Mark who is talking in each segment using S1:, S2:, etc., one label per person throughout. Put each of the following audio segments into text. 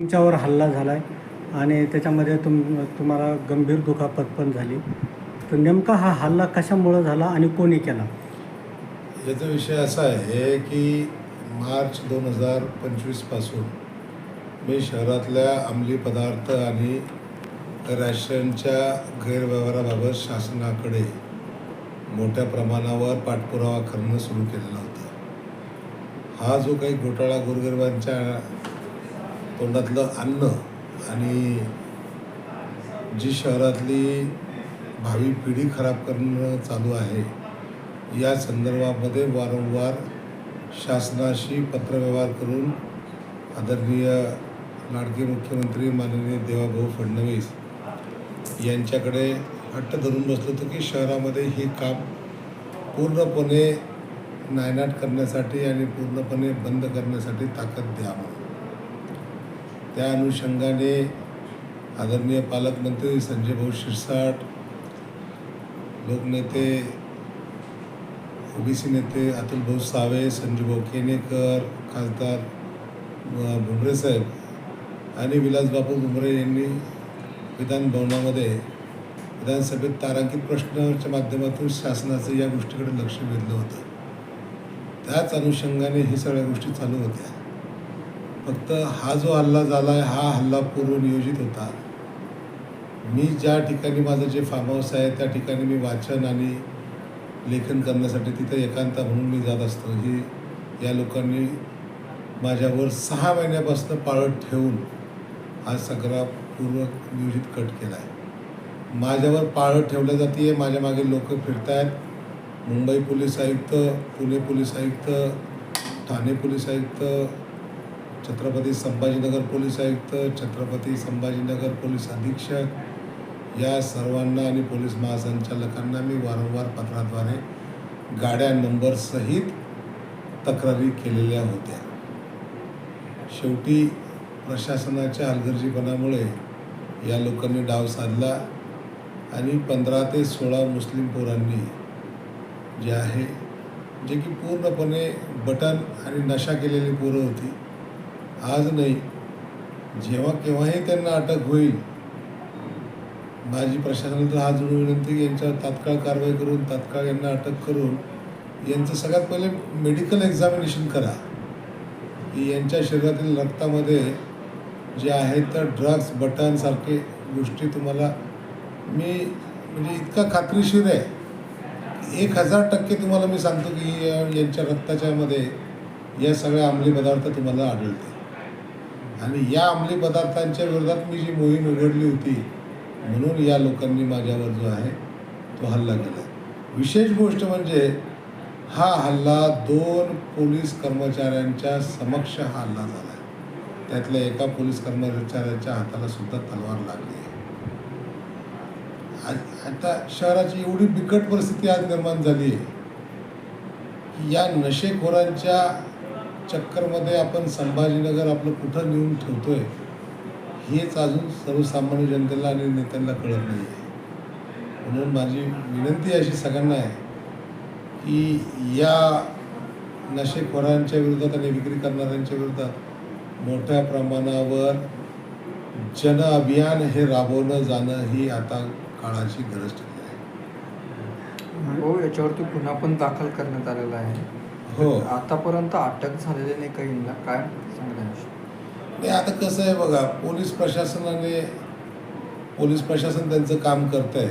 S1: तुमच्यावर हल्ला झाला आहे आणि त्याच्यामध्ये तुम्हाला गंभीर दुखापत पण झाली. तर नेमका हा हल्ला कशामुळं झाला आणि कोणी केला?
S2: याचा विषय असा आहे की मार्च 2025 पासून मी शहरातल्या अंमली पदार्थ आणि राशनच्या गैरव्यवहाराबाबत शासनाकडे मोठ्या प्रमाणावर पाठपुरावा करणं सुरू केलेलं होतं. हा जो काही घोटाळा गोरगरिबांच्या तोंडातलं अन्न आणि जी शहरातली भावी पिढी खराब करणं चालू आहे, या संदर्भामध्ये वारंवार शासनाशी पत्रव्यवहार करून आदरणीय लाडके मुख्यमंत्री माननीय देवाभाऊ फडणवीस यांच्याकडे हट्ट धरून बसलो होतो की शहरामध्ये हे काम पूर्णपणे नायनाट करण्यासाठी आणि पूर्णपणे बंद करण्यासाठी ताकद द्यावं. त्या अनुषंगाने आदरणीय पालकमंत्री संजय भाऊ शिरसाट, लोकनेते ओबीसी नेते अतुल भाऊ सावे, संजू भाऊ केनेकर, खासदार भुमरे साहेब आणि विलासबापू भुमरे यांनी विधानभवनामध्ये विधानसभेत तारांकित प्रश्नाच्या माध्यमातून शासनाचं या गोष्टीकडे लक्ष वेधलं होतं. त्याच अनुषंगाने हे सगळ्या गोष्टी चालू होत्या. फक्त हा जो हल्ला झाला आहे, हा हल्ला पूर्वनियोजित होता. मी ज्या ठिकाणी माझं जे फार्म हाऊस आहे त्या ठिकाणी मी वाचन आणि लेखन करण्यासाठी तिथे एकांता म्हणून मी जात असतो. ही या लोकांनी माझ्यावर 6 महिन्यापासून पाळत ठेवून हा सगळा पूर्वनियोजित कट केला आहे. माझ्यावर पाळत ठेवल्या जाते, माझ्या मागे लोक फिरत आहेत. मुंबई पोलीस आयुक्त, पुणे पोलीस आयुक्त, ठाणे पोलीस आयुक्त, छत्रपती संभाजीनगर पोलीस आयुक्त, छत्रपती संभाजीनगर पोलीस अधीक्षक या सर्वांना आणि पोलीस महासंचालकांना मी वारंवार पत्राद्वारे गाड्या नंबरसहित तक्रारी केलेल्या होत्या. शेवटी प्रशासनाच्या हलगर्जीपणामुळे या लोकांनी डाव साधला आणि 15 ते 16 मुस्लिम पोरांनी जे आहे, जे की पूर्णपणे बटन आणि नशा केलेली पोरं होती. आज नाही, जेव्हा केव्हाही त्यांना अटक होईल, माझी प्रशासनाला हात जोडून विनंती की यांच्यावर तात्काळ कारवाई करून तात्काळ यांना अटक करून यांचं सगळ्यात पहिले मेडिकल एक्झामिनेशन करा की यांच्या शरीरातील रक्तामध्ये जे आहेत तर ड्रग्ज, बटनसारखे गोष्टी तुम्हाला मी म्हणजे इतका खात्रीशीर आहे, 1000% तुम्हाला मी सांगतो की यांच्या रक्ताच्यामध्ये या सगळ्या अंमली पदार्थ तुम्हाला आढळते. आणि या अंमली पदार्थांच्या विरोधात मी जी मोहीम उघडली होती म्हणून या लोकांनी माझ्यावर जो आहे तो हल्ला केला. विशेष गोष्ट म्हणजे हा हल्ला 2 पोलीस कर्मचाऱ्यांच्या समक्ष हा हल्ला झाला. त्यातल्या एका पोलीस कर्मचाऱ्याच्या हाताला सुद्धा तलवार लागली आहे. आता शहराची एवढी बिकट परिस्थिती आज निर्माण झाली आहे की या नशेखोरांच्या चक्करमध्ये आपण संभाजीनगर आपलं कुठं नेऊन ठेवतोय हेच अजून सर्वसामान्य जनतेला आणि नेत्यांना कळत नाही आहे. म्हणून माझी विनंती अशी सगळ्यांना आहे की या नशेखोरांच्या विरोधात आणि विक्री करणाऱ्यांच्या विरोधात मोठ्या प्रमाणावर जन अभियान हे राबवलं जाणं ही आता काळाची गरज ठरली आहे.
S3: हो, याच्यावरती गुन्हा पण दाखल करण्यात आलेला आहे.
S2: हो,
S3: आतापर्यंत अटक झालेली नाही काहींना, काय सांगता?
S2: नाही, आता कसं आहे बघा, पोलीस प्रशासन त्यांचं काम करत आहे.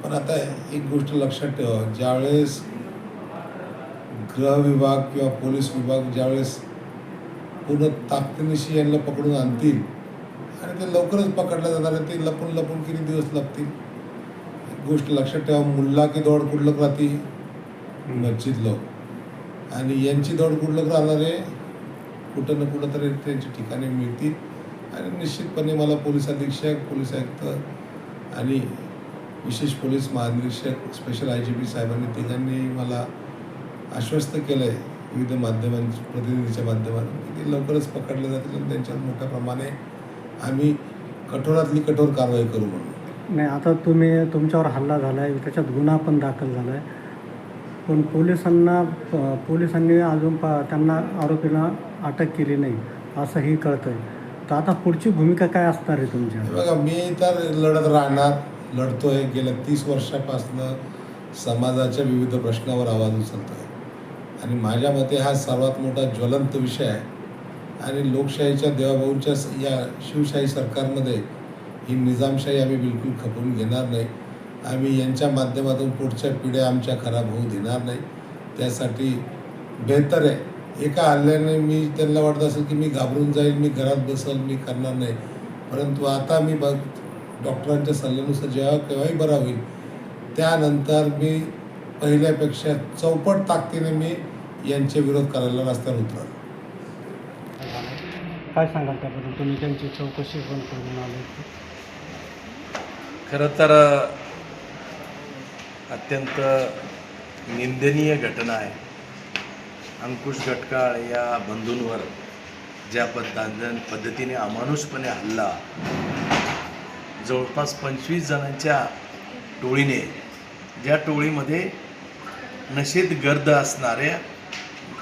S2: पण आता एक गोष्ट लक्षात ठेवा, ज्यावेळेस गृह विभाग किंवा पोलीस विभाग ज्यावेळेस पूर्ण ताकदीनिशी यांना पकडून आणतील आणि ते लवकरच पकडल्या जाणार आहे, ते लपून लपून किती दिवस लागतील. एक गोष्ट लक्षात ठेवा, मुल्ला की दौड कुठलं राहती, मस्जिद लोक, आणि यांची दौड कुठलं राहणार आहे, कुठं ना कुठं तरी त्यांची ठिकाणे मिळतील. आणि निश्चितपणे मला पोलीस अधीक्षक, पोलीस आयुक्त आणि विशेष पोलीस महानिरीक्षक स्पेशल IGP साहेबांनी तिघांनी मला आश्वस्त केलं आहे विविध प्रतिनिधीच्या माध्यमातून की ते लवकरच पकडले जातील आणि त्यांच्यावर मोठ्या प्रमाणे आम्ही कठोरातली कठोर कारवाई करू म्हणून.
S1: नाही, आता तुमच्यावर हल्ला झाला आहे, त्याच्यात गुन्हा पण दाखल झाला आहे, पण पोलिसांनी अजून त्यांना आरोपींना अटक केली नाही असंही कळतं आहे. तर आता पुढची भूमिका काय असणार आहे तुमच्या?
S2: हे बघा, मी तर लढत राहणार, लढतोय. गेल्या 30 वर्षापासनं समाजाच्या विविध प्रश्नावर आवाज उचलतोय आणि माझ्या मते हा सर्वात मोठा ज्वलंत विषय आहे. आणि लोकशाहीच्या देवाभाऊंच्या या शिवशाही सरकारमध्ये ही निजामशाही आम्ही बिलकुल खपवून घेणार नाही. आम्ही यांच्या माध्यमातून पुढच्या पिढ्या आमच्या खराब होऊ देणार नाही. त्यासाठी बेहतर आहे, एका हल्ल्याने मी त्यांना वाटत असेल की मी घाबरून जाईल, मी घरात बसेल, मी करणार नाही. परंतु आता मी डॉक्टरांच्या सल्ल्यानुसार जेव्हा केव्हाही बरा होईल, त्यानंतर मी पहिल्यापेक्षा चौपट ताकदीने मी यांचे विरोध करायला रस्त्यावर उतरलो.
S1: काय सांगाल त्याबद्दल? तुम्ही त्यांची चौकशी पण करून आले.
S4: खरं तर अत्यंत निंदनीय घटना आहे. अंकुश गटकाळ या बंधूंवर ज्या पद्धतीने अमानुषपणे हल्ला, जवळपास 25 जणांच्या टोळीने, ज्या टोळीमध्ये नशेत गर्द असणाऱ्या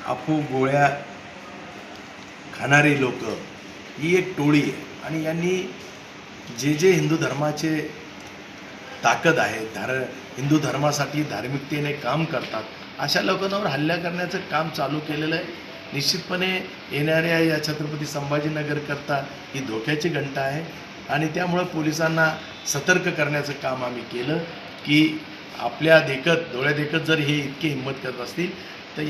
S4: अफू गोळ्या खाणारी लोक ही एक टोळी आहे. आणि यांनी जे हिंदू धर्माचे ताकद आहे, हिंदू धर्मासाठी धार्मिकतेने काम करतात, अशा लोकांवर हल्ला करण्याचं काम चालू केलेलं आहे. निश्चितपणे येणाऱ्या या छत्रपती संभाजीनगरकरता ही धोक्याची घंटा आहे. आणि त्यामुळं पोलिसांना सतर्क करण्याचं काम आम्ही केलं की आपल्या डोळ्यादेखत जर हे इतके हिंमत करत असतील तर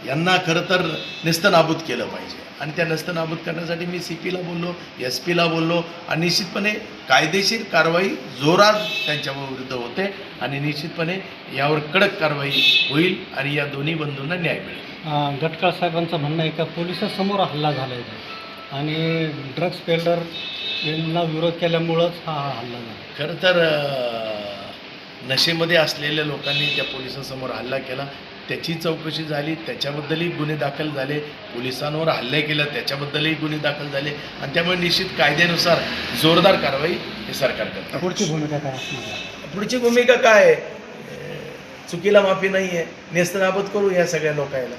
S4: यांना खरं तर नेस्तनाबूत केलं पाहिजे. आणि त्या नेस्तनाबूत करण्यासाठी मी CPला बोललो, SPला बोललो आणि निश्चितपणे कायदेशीर कारवाई जोरात त्यांच्याविरुद्ध होते आणि निश्चितपणे यावर कडक कारवाई होईल आणि या दोन्ही बंधूंना न्याय मिळेल.
S1: गटकाळ साहेबांचं म्हणणं आहे का पोलिसांसमोर हल्ला झाला आहे आणि ड्रग्ज पेडलर यांना विरोध केल्यामुळंच हा हल्ला झाला.
S4: खरं तर नशेमध्ये असलेल्या लोकांनी त्या पोलिसांसमोर हल्ला केला, त्याची चौकशी झाली, त्याच्याबद्दलही गुन्हे दाखल झाले, पोलिसांवर हल्ले केलं त्याच्याबद्दलही गुन्हे दाखल झाले आणि त्यामुळे निश्चित कायद्यानुसार जोरदार कारवाई हे सरकार करतं.
S1: पुढची भूमिका काय असणार आहे?
S4: पुढची भूमिका काय आहे? चुकीला माफी नाही आहे, नेस्तनाबूत करू या सगळ्या लोकांना.